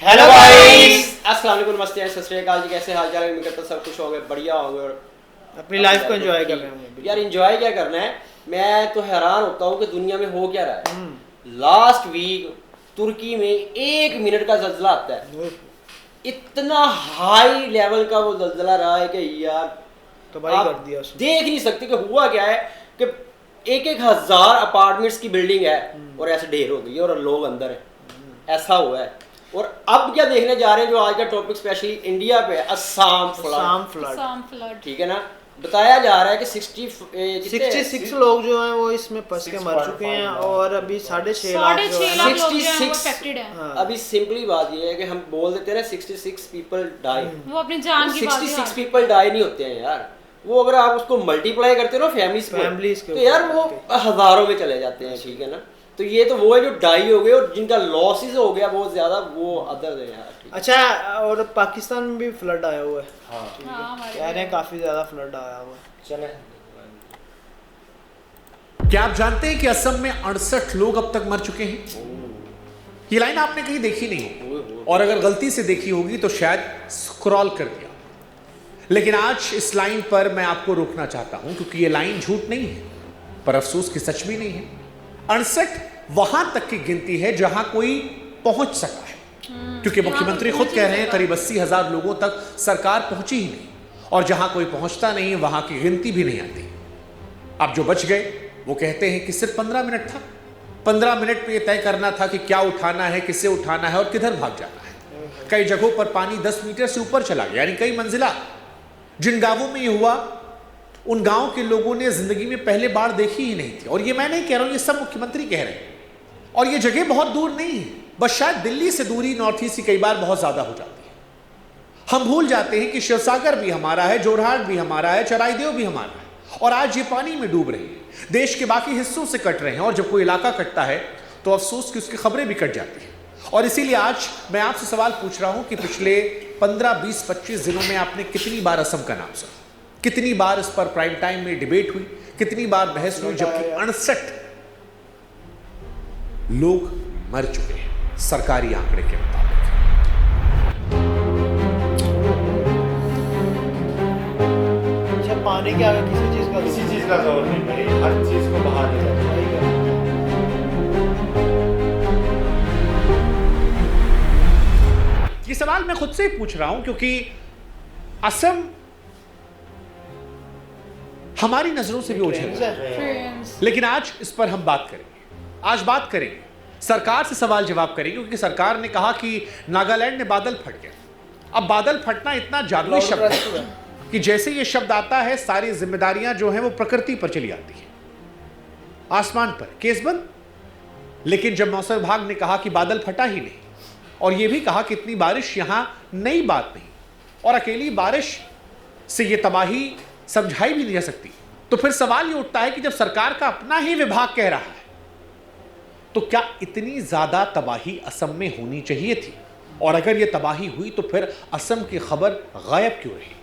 Hello guys, अस्सलाम वालेकुम, नमस्ते, सत श्री अकाल जी। कैसे हाल चाल है? उम्मीद करता सब कुछ हो गए, बढ़िया हो गए और अपनी लाइफ को एंजॉय कर रहे हैं। यार एंजॉय क्या करना है, मैं तो हैरान होता हूँ कि दुनिया में हो क्या रहा है। लास्ट वीक तुर्की में 1 मिनट का जल्जला आता है, इतना हाई लेवल का वो जल्जला रहा है कि यार तबाही कर दिया उसने। देख नहीं सकते कि हुआ क्या है कि 1,000 अपार्टमेंट्स की बिल्डिंग है और ऐसे ढेर हो गई है और लोग अंदर है, ऐसा हुआ है। और अब क्या देखने जा रहे हैं, जो आज का टॉपिक स्पेशली इंडिया पे है, असम फ्लड। ठीक है ना, बताया जा रहा है कि 66 लोग जो हैं वो इसमें फंस के मर चुके हैं और अभी 6.5 लाख जो है ना 66। अभी सिंपली बात ये है कि हम बोल देते हैं ना 66 पीपल डाई, वो अपनी जान की बात 66 पीपल डाई नहीं होते हैं यार। वो अगर आप उसको मल्टीप्लाई करते हो ना फैमिलीज के, तो यार वो हजारों में चले जाते हैं। ठीक है ना, तो ये तो वो है जो डाई हो गए और जिनका लॉसेस हो गया बहुत ज्यादा, वो अदर है यार। अच्छा, और पाकिस्तान में भी फ्लड आया हुआ है। कह रहे हैं काफी ज्यादा फ्लड आया हुआ है। चले, क्या आप जानते हैं कि असम में 68 लोग अब तक मर चुके हैं? ये लाइन आपने कहीं देखी नहीं, और अगर गलती से देखी होगी तो शायद स्क्रॉल कर दिया। लेकिन आज इस लाइन पर मैं आपको रोकना चाहता हूं, क्योंकि ये लाइन झूठ नहीं है, पर अफसोस की सच भी नहीं है। 68 वहां तक की गिनती है जहां कोई पहुंच सका है, क्योंकि मुख्यमंत्री खुद कह रहे हैं करीब 80,000 लोगों तक सरकार पहुंची ही नहीं, और जहां कोई पहुंचता नहीं वहां की गिनती भी नहीं आती। अब जो बच गए वो कहते हैं कि सिर्फ 15 मिनट था। 15 मिनट में यह तय करना था कि क्या उठाना है, किसे उठाना है और किधर भाग जाना है। कई जगहों पर पानी 10 मीटर से ऊपर चला गया, यानी कई मंजिला। जिन गांवों में यह हुआ, उन गांव के लोगों ने जिंदगी में पहले बाढ़ देखी ही नहीं थी। और ये मैं नहीं कह रहा हूं, ये सब मुख्यमंत्री कह रहे हैं। और ये जगह बहुत दूर नहीं है, बस शायद दिल्ली से दूरी नॉर्थ ईस्ट की कई बार बहुत ज्यादा हो जाती है। हम भूल जाते हैं कि शिवसागर भी हमारा है, जोरहाट भी हमारा है, चराइदेव भी हमारा है, और आज ये पानी में डूब रही है, देश के बाकी हिस्सों से कट रहे हैं। और जब कोई इलाका कटता है तो अफसोस कि उसकी खबरें भी कट जाती हैं। और इसीलिए आज मैं आपसे सवाल पूछ रहा हूं कि पिछले 15, 20, 25 दिनों में आपने कितनी बार असम का नाम सुना? कितनी बार इस पर प्राइम टाइम में डिबेट हुई? कितनी बार बहस हुई? जबकि 68 लोग मर चुके हैं सरकारी आंकड़े के मुताबिक। अच्छा, पानी के आगे किसी चीज का जोर नहीं भाई, हर चीज को बहा देता है। ये सवाल मैं खुद से ही पूछ रहा हूं, क्योंकि असम हमारी नजरों से भी ओझल है। लेकिन आज इस पर हम बात करेंगे। आज बात करेंगे, सरकार से सवाल जवाब करेंगे, क्योंकि सरकार ने कहा कि नागालैंड में बादल फट गया। अब बादल फटना इतना जादुई शब्द है कि जैसे ये शब्द आता है, सारी जिम्मेदारियां जो हैं वो प्रकृति पर चली आती है। आसमान पर केस बंद। लेकिन जब मौसम विभाग ने कहा कि बादल फटा ही नहीं, और यह भी कहा कि इतनी बारिश यहां नई बात नहीं, और अकेली बारिश से यह तबाही समझाई भी नहीं जा सकती, तो फिर सवाल यह उठता है कि जब सरकार का अपना ही विभाग कह रहा है, तो क्या इतनी ज्यादा तबाही असम में होनी चाहिए थी? और अगर यह तबाही हुई तो फिर असम की खबर गायब क्यों रही?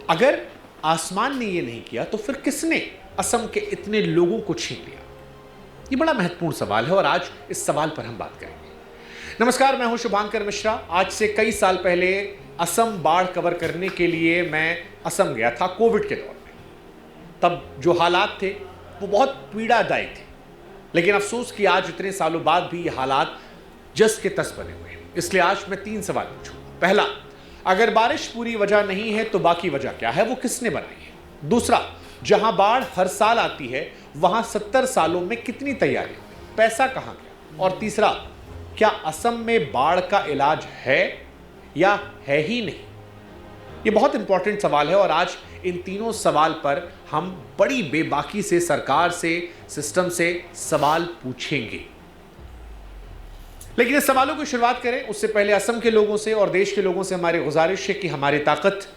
अगर आसमान ने यह नहीं किया तो फिर किसने असम के इतने लोगों को छीन लिया? यह बड़ा महत्वपूर्ण सवाल है और आज इस सवाल पर हम बात करेंगे। नमस्कार, मैं हूं शुभांकर मिश्रा। आज से कई साल पहले असम बाढ़ कवर करने के लिए मैं असम गया था, कोविड के दौर में। तब जो हालात थे वो बहुत पीड़ादायी थे, लेकिन अफसोस कि आज इतने सालों बाद भी ये हालात जस के तस बने हुए हैं। इसलिए आज मैं 3 सवाल पूछूंगा। पहला, अगर बारिश पूरी वजह नहीं है तो बाकी वजह क्या है, वो किसने बनाई है? दूसरा, जहां बाढ़ हर साल आती है वहां 70 सालों में कितनी तैयारी हुई, पैसा कहां गया? और तीसरा, क्या असम में बाढ़ का इलाज है या है ही नहीं? ये बहुत इंपॉर्टेंट सवाल है और आज इन तीनों सवाल पर हम बड़ी बेबाकी से सरकार से, सिस्टम से सवाल पूछेंगे। लेकिन इस सवालों की शुरुआत करें उससे पहले असम के लोगों से और देश के लोगों से हमारी गुजारिश है कि हमारी ताकत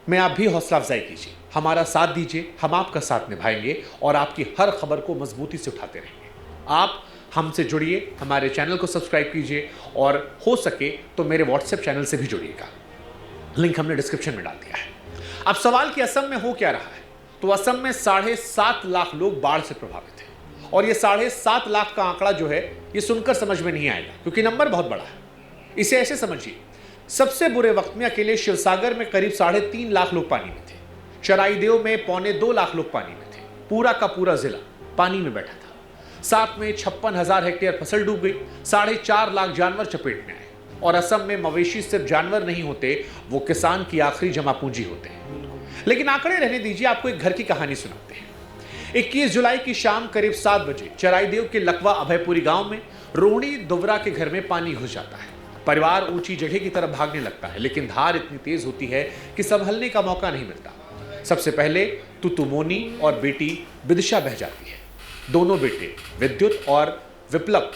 में आप भी हौसला अफजाई कीजिए, हमारा साथ दीजिए, हम आपका साथ निभाएंगे और आपकी हर खबर को मजबूती से उठाते रहेंगे। आप हमसे जुड़िए, हमारे चैनल को सब्सक्राइब कीजिए और हो सके तो मेरे व्हाट्सएप चैनल से भी जुड़िएगा, लिंक हमने डिस्क्रिप्शन में डाल दिया है। अब सवाल कि असम में हो क्या रहा है, तो असम में 7.5 लाख लोग बाढ़ से प्रभावित हैं और ये 7.5 लाख का आंकड़ा जो है ये सुनकर समझ में नहीं आएगा, क्योंकि नंबर बहुत बड़ा है। इसे ऐसे समझिए, सबसे बुरे वक्त में अकेले शिवसागर में करीब 3.5 लाख लोग पानी में थे, चराईदेव में 1.25 लाख लोग पानी में थे, पूरा का पूरा जिला पानी में बैठा था। साथ में 56,000 हेक्टेयर फसल डूब गई, 4.5 लाख जानवर चपेट में आए। और असम में मवेशी सिर्फ जानवर नहीं होते, वो किसान की आखिरी जमा पूंजी होते हैं। लेकिन आंकड़े रहने दीजिए, आपको एक घर की कहानी सुनाते हैं। 21 जुलाई की शाम करीब 7 बजे चराईदेव के लकवा अभयपुरी गांव में रोहिणी दुवरा के घर में पानी घुस जाता है। परिवार ऊंची जगह की तरफ भागने लगता है, लेकिन धार इतनी तेज होती है कि संभलने का मौका नहीं मिलता। सबसे पहले तुतुमोनी और बेटी विदिशा बह जाती है। दोनों बेटे विद्युत और विप्लव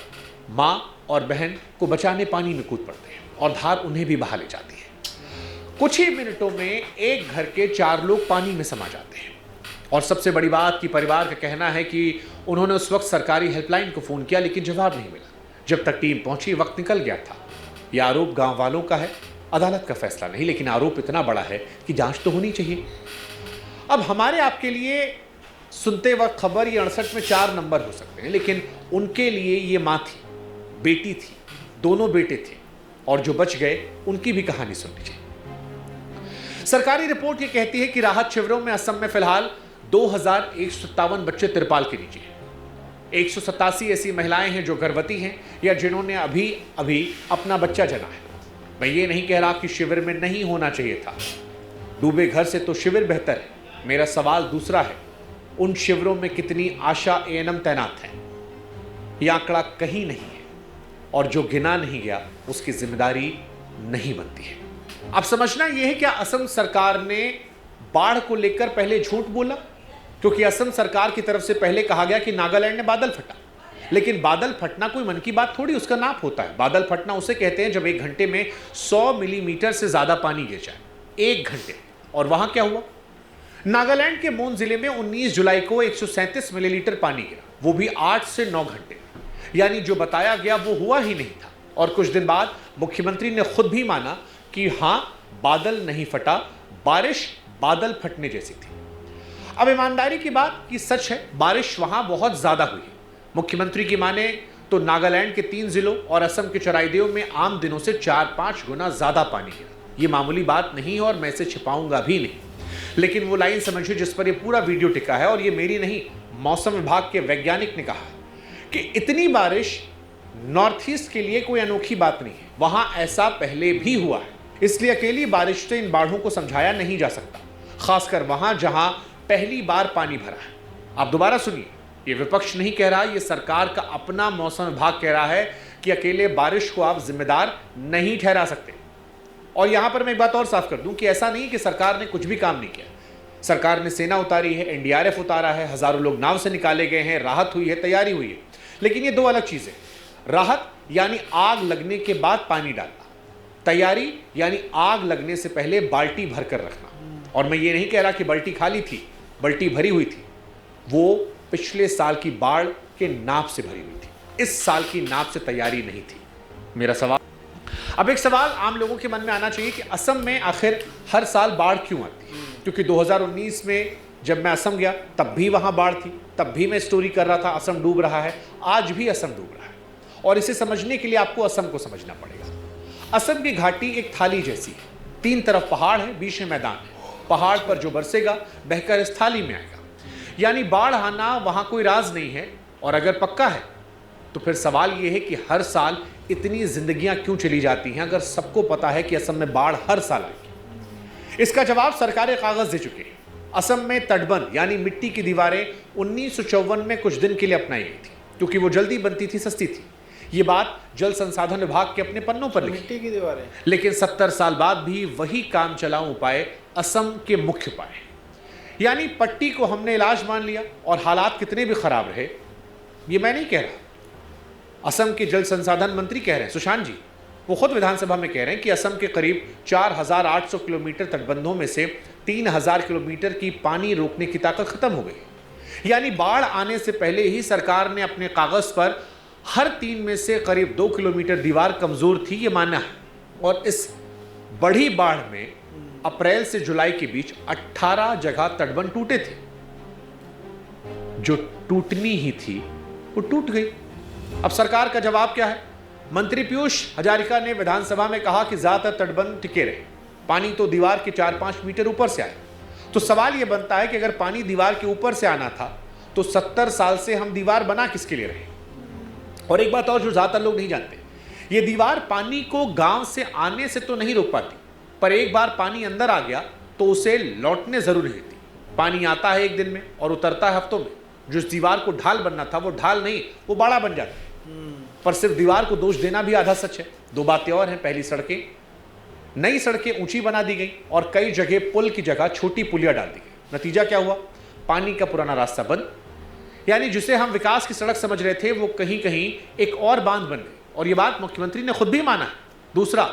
मां और बहन को बचाने पानी में कूद पड़ते हैं और धार उन्हें भी बहा ले जाती है। कुछ ही मिनटों में एक घर के 4 लोग पानी में समा जाते हैं। और सबसे बड़ी बात कि परिवार का कहना है कि उन्होंने उस वक्त सरकारी हेल्पलाइन को फोन किया, लेकिन जवाब नहीं मिला। जब तक टीम पहुंची वक्त निकल गया था। यह आरोप गांव वालों का है, अदालत का फैसला नहीं, लेकिन आरोप इतना बड़ा है कि जांच तो होनी चाहिए। अब हमारे आपके लिए सुनते वक्त खबर ये 68 में 4 नंबर हो सकते हैं, लेकिन उनके लिए ये मां थी, बेटी थी, दोनों बेटे थे, और जो बच गए उनकी भी कहानी सुन लीजिए। सरकारी रिपोर्ट ये कहती है कि राहत शिविरों में असम में फिलहाल 2157 बच्चे तिरपाल के नीचे हैं। 187 ऐसी महिलाएं हैं जो गर्भवती हैं या जिन्होंने अभी अभी अपना बच्चा जना है। मैं ये नहीं कह रहा कि शिविर में नहीं होना चाहिए था, डूबे घर से तो शिविर बेहतर है। मेरा सवाल दूसरा है, उन शिविरों में कितनी आशा एएनएम तैनात हैं? यह आंकड़ा कहीं नहीं है, और जो गिना नहीं गया उसकी जिम्मेदारी नहीं बनती है। अब समझना यह है, क्या असम सरकार ने बाढ़ को लेकर पहले झूठ बोला? क्योंकि असम सरकार की तरफ से पहले कहा गया कि नागालैंड ने बादल फटा, लेकिन बादल फटना कोई मन की बात थोड़ी, उसका नाप होता है। बादल फटना उसे कहते हैं जब 1 घंटे में 100 मिलीमीटर से ज्यादा पानी गिर जाए, 1 घंटे। और वहां क्या हुआ? नागालैंड के मोन जिले में 19 जुलाई को 137 मिलीलीटर पानी गिरा, वो भी 8 से 9 घंटे। यानी जो बताया गया वो हुआ ही नहीं था। और कुछ दिन बाद मुख्यमंत्री ने खुद भी माना कि हां, बादल नहीं फटा, बारिश बादल फटने जैसी थी। अब ईमानदारी की बात कि सच है, बारिश वहां बहुत ज्यादा हुई है। मुख्यमंत्री की माने तो नागालैंड के 3 जिलों और असम के चराईदेव में आम दिनों से 4-5 गुना ज्यादा पानी गिरा। ये मामूली बात नहीं है और मैं इसे छिपाऊंगा भी नहीं, लेकिन वो लाइन समझिए जिस पर ये पूरा वीडियो टिका है, और ये मेरी नहीं, मौसम विभाग के वैज्ञानिक ने कहा कि इतनी बारिश नॉर्थ ईस्ट के लिए कोई अनोखी बात नहीं है, वहां ऐसा पहले भी हुआ है। इसलिए अकेली बारिश से इन बाढ़ों को समझाया नहीं जा सकता, खासकर वहां जहां पहली बार पानी भरा है। आप दोबारा सुनिए, ये विपक्ष नहीं कह रहा, ये सरकार का अपना मौसम विभाग कह रहा है कि अकेले बारिश को आप जिम्मेदार नहीं ठहरा सकते। और यहां पर मैं एक बात और साफ कर दूं कि ऐसा नहीं कि सरकार ने कुछ भी काम नहीं किया। सरकार ने सेना उतारी है, एनडीआरएफ उतारा है, हजारों लोग नाव से निकाले गए हैं, राहत हुई है, तैयारी हुई है। लेकिन ये 2 अलग चीजें। राहत यानी आग लगने के बाद पानी डालना, तैयारी यानी आग लगने से पहले बाल्टी भरकर रखना। और मैं ये नहीं कह रहा कि बाल्टी खाली थी, बाल्टी भरी हुई थी। वो पिछले साल की बाढ़ के नाप से भरी हुई थी, इस साल की नाप से तैयारी नहीं थी। मेरा सवाल, अब एक सवाल आम लोगों के मन में आना चाहिए कि असम में आखिर हर साल बाढ़ क्यों आती है? क्योंकि 2019 में जब मैं असम गया तब भी वहां बाढ़ थी, तब भी मैं स्टोरी कर रहा था असम डूब रहा है, आज भी असम डूब रहा है। और इसे समझने के लिए आपको असम को समझना पड़ेगा। असम की घाटी एक थाली जैसी है, 3 तरफ पहाड़ है, बीच में मैदान है। पहाड़ पर जो बरसेगा बहकर इस थाली में आएगा। यानी बाढ़ आना वहां कोई राज नहीं है। और अगर पक्का है तो फिर सवाल यह है कि हर साल इतनी जिंदगियां क्यों चली जाती हैं, अगर सबको पता है कि असम में बाढ़ हर साल आएगी? इसका जवाब सरकारें कागज दे चुके हैं। असम में तटबंध यानी मिट्टी की दीवारें 1954 में कुछ दिन के लिए अपनाई गई थी, क्योंकि वो जल्दी बनती थी, सस्ती थी। ये बात जल संसाधन विभाग के अपने पन्नों पर लिखी। मिट्टी की दीवारें। लेकिन 70 साल बाद भी वही काम चलाऊ उपाय असम के मुख्य उपाय हैं। यानी पट्टी को हमने इलाज मान लिया, और हालात कितने भी खराब रहे, ये मैं नहीं कह रहा, असम के जल संसाधन मंत्री कह रहे हैं, सुशांत जी, वो खुद विधानसभा में कह रहे हैं कि असम के करीब 4800 किलोमीटर तटबंधों में से 3000 किलोमीटर की पानी रोकने की ताकत खत्म हो गई। यानी बाढ़ आने से पहले ही सरकार ने अपने कागज पर हर 3 में से करीब 2 किलोमीटर दीवार कमजोर थी, ये माना है। और इस बड़ी बाढ़ में अप्रैल से जुलाई के बीच 18 जगह तटबंध टूटे थे। जो टूटनी ही थी वो टूट गई। अब सरकार का जवाब क्या है? मंत्री पीयूष हजारिका ने विधानसभा में कहा कि ज्यादातर तटबंध टिके रहे, पानी तो दीवार के 4-5 मीटर ऊपर से आए। तो सवाल यह बनता है कि अगर पानी दीवार के ऊपर से आना था तो 70 साल से हम दीवार बना किसके लिए रहे? और एक बात और जो ज्यादातर लोग नहीं जानते, ये दीवार पानी को गांव से आने से तो नहीं रोक पाती, पर एक बार पानी अंदर आ गया तो उसे लौटने जरूर नहीं देती। पानी आता है एक दिन में और उतरता है हफ्तों में। जो इस दीवार को ढाल बनना था वो ढाल नहीं, वो बाड़ा बन जाता है। पर सिर्फ दीवार को दोष देना भी आधा सच है। दो बातें और हैं। पहली, नई सड़कें ऊंची बना दी गई और कई जगह पुल की जगह छोटी पुलिया डाल दी गई। नतीजा क्या हुआ? पानी का पुराना रास्ता बंद, यानी जिसे हम विकास की सड़क समझ रहे थे वो कहीं कहीं एक और बांध बन गई। और ये बात मुख्यमंत्री ने खुद भी माना है। दूसरा,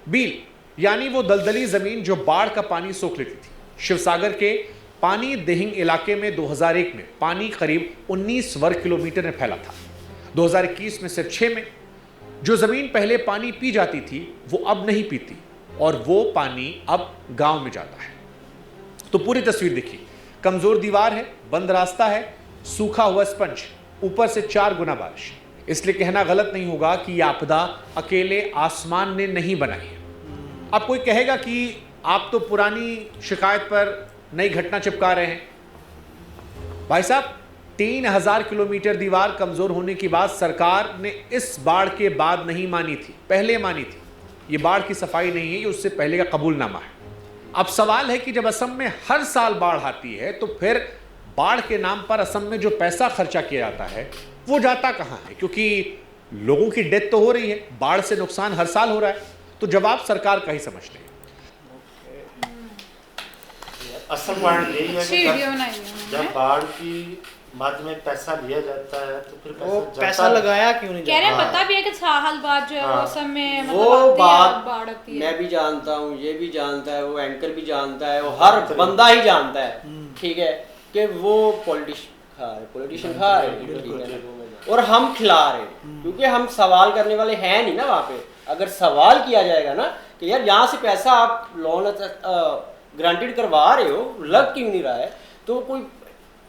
बील यानी वो दलदली जमीन जो बाढ़ का पानी सोख लेती थी। शिवसागर के पानी देहिंग इलाके में 2001 में पानी करीब 19 वर्ग किलोमीटर में फैला था। 2021 में सिर्फ 6 में। जो जमीन पहले पानी पी जाती थी वो अब नहीं पीती और वो पानी अब गांव में जाता है। तो पूरी तस्वीर देखिए। कमजोर दीवार है, बंद रास्ता है, सूखा हुआ स्पंज, ऊपर से 4 गुना बारिश। इसलिए कहना गलत नहीं होगा कि यह आपदा अकेले आसमान ने नहीं बनाई है। अब कोई कहेगा कि आप तो पुरानी शिकायत पर नई घटना चिपका रहे हैं। भाई साहब, 3000 किलोमीटर दीवार कमजोर होने की बात सरकार ने इस बाढ़ के बाद नहीं मानी थी, पहले मानी थी। ये बाढ़ की सफाई नहीं है, ये उससे पहले का कबूलनामा है। अब सवाल है कि जब असम में हर साल बाढ़ आती है तो फिर बाढ़ के नाम पर असम में जो पैसा खर्चा किया जाता है वो जाता कहां है? क्योंकि लोगों की डेथ तो हो रही है, बाढ़ से नुकसान हर साल हो रहा है। तो जवाब सरकार का ही समझते हैं। असल पॉइंट यही है कि वीडियो बनाई है उन्होंने। जब बाढ़ की मद में पैसा लिया जाता है तो फिर वो पैसा पैसा लगाया क्यों नहीं कह रहे हैं जाता? पता भी है कि साल बाद जो है वो हाँ। समय वो मतलब बात बाढ़ आती है। मैं भी जानता हूँ, ये भी जानता है, वो एंकर भी जानता है, वो हर बंदा ही जानता है, ठीक है, कि वो पॉलिटिशियन खा रहे हैं, ठीक है ना? और हम खिला रहे हैं, क्योंकि हम सवाल करने वाले हैं नहीं ना वहाँ पे। अगर सवाल किया जाएगा ना कि यार यहाँ से पैसा आप लोन ग्रांटेड करवा रहे हो, लग क्यों नहीं रहा है, तो कोई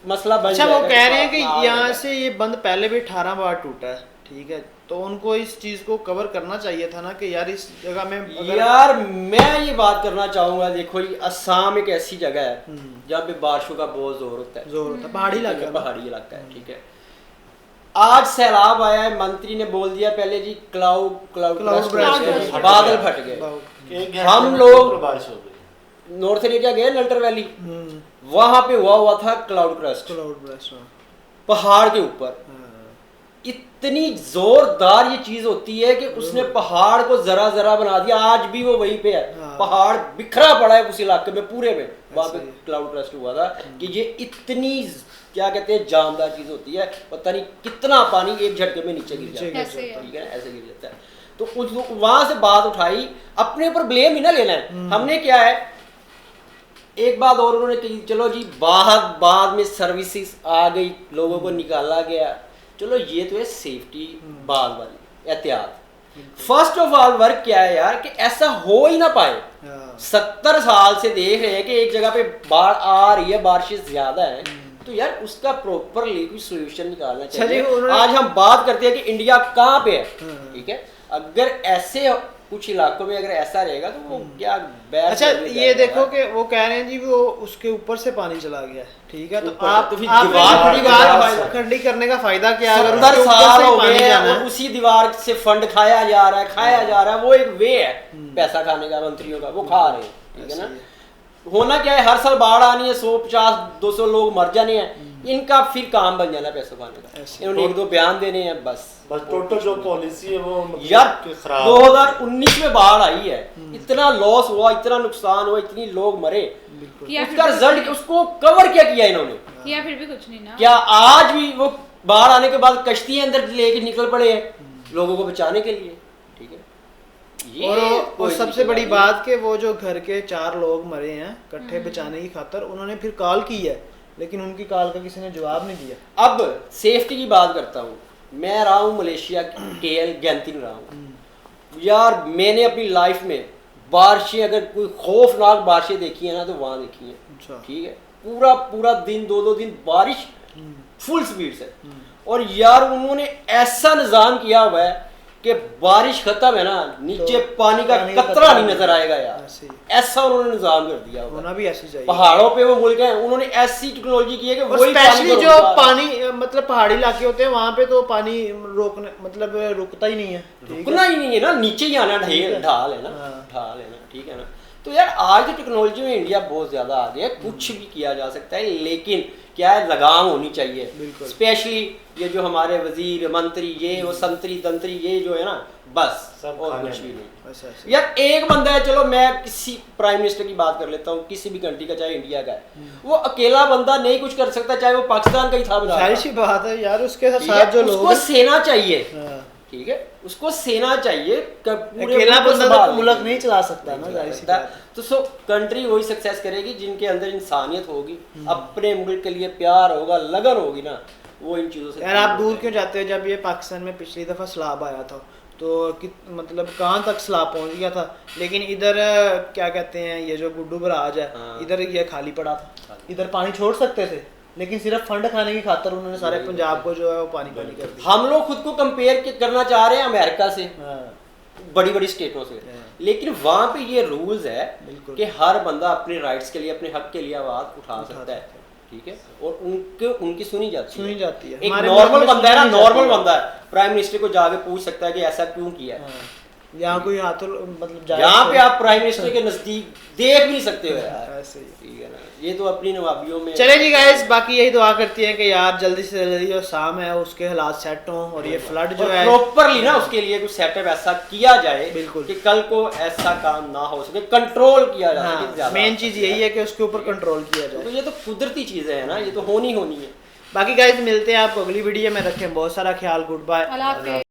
मसला बन अच्छा, जाएगा। वो कह रहे हैं कि हाँ, यहाँ से ये बंद पहले भी 18 बार टूटा है, ठीक है, तो उनको इस चीज को कवर करना चाहिए था ना कि यार इस जगह में अगर... यार मैं ये बात करना चाहूंगा, देखो ये असम एक ऐसी जगह है जहाँ पे बारिशों का बहुत जोर होता है, जोर होता है, पहाड़ी इलाका है। पहाड़ी इलाका है, ठीक है। आज सैलाब आया है, मंत्री ने बोल दिया पहले जी क्लाउड burst, बादल फट गए। एक हम घंटे में लोग- तो बारिश हो गई। नॉर्थ एरिया गए नल्टर वैली, वहां पे हुआ था क्लाउड क्रस्ट, क्लाउड ब्रस्ट, पहाड़ के ऊपर। इतनी जोरदार ये चीज होती है कि उसने पहाड़ को जरा जरा बना दिया। आज भी वो वहीं पे है, हाँ। पहाड़ बिखरा पड़ा है उस इलाके में पूरे में। वहां पे ऐसे ही। क्लाउड क्रस्ट हुआ था कि ये इतनी क्या कहते हैं जानदार चीज होती है, पता नहीं कितना पानी एक झटके में नीचे गिर जाता है, ऐसे ही है। ठीक है ना, ऐसे गिर जाता है। तो उस वहां से बात उठाई, अपने ऊपर ब्लेम ही ना लेना है। हमने क्या है, एक बात और उन्होंने कही, चलो जी बाद में सर्विसेज आ गई, लोगों को निकाला गया, चलो ये तो है सेफ्टी बाद वाली एहतियात। फर्स्ट ऑफ ऑल वर्क क्या है यार कि ऐसा हो ही ना पाए। 70 साल से देख रहे हैं कि एक जगह पे बाढ़ आ रही है, बारिशें ज्यादा है, तो यार उसका प्रॉपरली कोई सोल्यूशन निकालना चाहिए। आज हम बात करते हैं कि इंडिया कहाँ पे है, ठीक है, अगर ऐसे कुछ इलाकों में अगर ऐसा रहेगा तो वो क्या बैड। अच्छा ये देखो कि वो कह रहे हैं जी वो उसके ऊपर से पानी चला गया है, ठीक है, तो ऊपर आप तो फिर आप दीवार दीवार खड़ी करने का फायदा क्या है? अगर 70 उसके ऊपर साल से हो पानी गए जाना हैं है। और उसी दीवार से फंड खाया जा रहा है, वो एक वे है पैसा खाने का, मंत्रियों का, वो खा रहे हैं, ठीक है ना। होना क्या है, हर साल बाढ़ आनी है, 150-200 लोग मर जाने हैं, इनका फिर काम बन जाना पैसा खाने का। इन्होंने 1-2 बयान देने हैं बस टोटल जो पॉलिसी है वो यार खराब 2019 में बाढ़ आई है, इतना लॉस हुआ, इतना नुकसान हुआ, इतनी लोग मरे, किया उसका फिर रिजल्ट उसको कवर क्या किया इन्होंने? किया फिर भी कुछ नहीं ना। क्या आज भी वो बाढ़ आने के बाद कश्ती अंदर लेके निकल पड़े हैं लोगों को बचाने के लिए, ठीक है। ये और कोई सबसे बड़ी नहीं। बात कि वो जो घर के 4 लोग मरे हैं इकट्ठे बचाने की खातर, उन्होंने फिर कॉल की है, लेकिन उनकी कॉल का किसी ने जवाब नहीं दिया। अब सेफ्टी की बात करता हूँ, मैं रहा हूँ मलेशिया KL गैंती में रहा हूँ यार, मैंने अपनी लाइफ में बारिशें, अगर कोई खौफनाक बारिशें देखी है ना तो वहाँ देखी है, अच्छा। ठीक है, पूरा दिन 2-2 दिन बारिश फुल स्पीड से, और यार उन्होंने ऐसा निजाम किया हुआ है कि बारिश खत्म है ना, नीचे तो पानी का पानी का कतरा कतरा नहीं नजर आएगा यार। ऐसे ही। ऐसा उन्होंने निजाम कर दिया हुआ है। होना भी ऐसी चाहिए। पहाड़ों पे वो मुल्क हैं, उन्होंने ऐसी टेक्नोलॉजी की है कि और वही स्पेशली को जो रोकता है। पानी मतलब पहाड़ी इलाके होते हैं वहाँ पे तो पानी रोकने मतलब रुकता ही नहीं है। ठीक है? रुकना ही नहीं है ना, नीचे ही आना ढाल है ना, हाँ। ढाल है ना, ठीक है ना। तो यार आज की टेक्नोलॉजी में इंडिया बहुत ज्यादा आगे है, कुछ भी किया जा सकता है, लेकिन क्या है, लगाम होनी चाहिए। बिल्कुल। स्पेशली ये जो हमारे वजीर मंत्री ये वो संतरी तंत्री ये जो है ना, बस सब और खाने कुछ भी में। नहीं। ऐसा ऐसा। यार एक बंदा है, चलो मैं किसी प्राइम मिनिस्टर की बात कर लेता हूँ, किसी भी कंट्री का, चाहे इंडिया का है, वो अकेला बंदा नहीं कुछ कर सकता, चाहे वो पाकिस्तान का ही था बना सारी रहा। सी बात है यार, उसके ठीक साथ है? जो लोग उसको हैं। सेना चाहिए, हाँ। ठीक है, उसको सेना चाहिए। पूरे अकेला मुल्क को बंदा तो संभालने मुल्क के नहीं लिए। चला सकता नहीं ना, चला जाहिर सी सकता। बात है। तो सो कंट्री वही सक्सेस करेगी जिनके अंदर इंसानियत होगी, अपने मुल्क के लिए प्यार होगा, लगन होगी ना, वो इन चीज़ों से यार आप दूर क्यों जाते हो? जब ये पाकिस्तान में पिछली दफ़ा सैलाब आया था तो मतलब कहाँ तक सैलाब पहुँच गया था, लेकिन इधर क्या कहते हैं ये जो गुड्डू बराज है, हाँ। इधर ये खाली पड़ा था। इधर पानी छोड़ सकते थे, लेकिन सिर्फ फंड खाने की खातर उन्होंने सारे पंजाब को जो है वो पानी पानी कर दिया। हम लोग खुद को कंपेयर करना चाह रहे हैं अमेरिका से, हाँ, बड़ी बड़ी स्टेटों से, हाँ। लेकिन वहाँ पे ये रूल्स है बिल्कुल। कि हर बंदा अपने राइट्स के लिए, अपने हक के लिए आवाज उठा सकता है, ठीक है, और उनकी सुनी जाती जाती है। एक हमारे नॉर्मल मुल्क में बंदा है ना, सुनी जाती नॉर्मल है। बंदा है, प्राइम मिनिस्टर को जाके पूछ सकता है कि ऐसा क्यों किया है। हाँ। यहाँ कोई हाथों मतलब जाए यहाँ तो- पे आप प्राइम मिनिस्टर के नजदीक देख भी नहीं सकते हो यार, ऐसे ही। ठीक है ना। ये तो अपनी नवाबियों में चले जी गाइस, बाकी यही दुआ करती हैं कि यार जल्दी से जल्दी जो शाम है उसके हालात सेट हों और ये फ्लड जो है प्रॉपरली ना उसके लिए कुछ सेटअप ऐसा किया जाए बिल्कुल। कि कल को ऐसा काम ना हो सके, कंट्रोल किया जा सके हाँ, ज्यादा। मेन चीज यही है कि उसके ऊपर कंट्रोल किया तो जाए। ये तो कुदरती चीजें हैं ना, ये तो होनी है। बाकी गाइस मिलते हैं आपको अगली वीडियो में, रखें बहुत सारा ख्याल, गुड बाय। अल्लाह हाफिज़।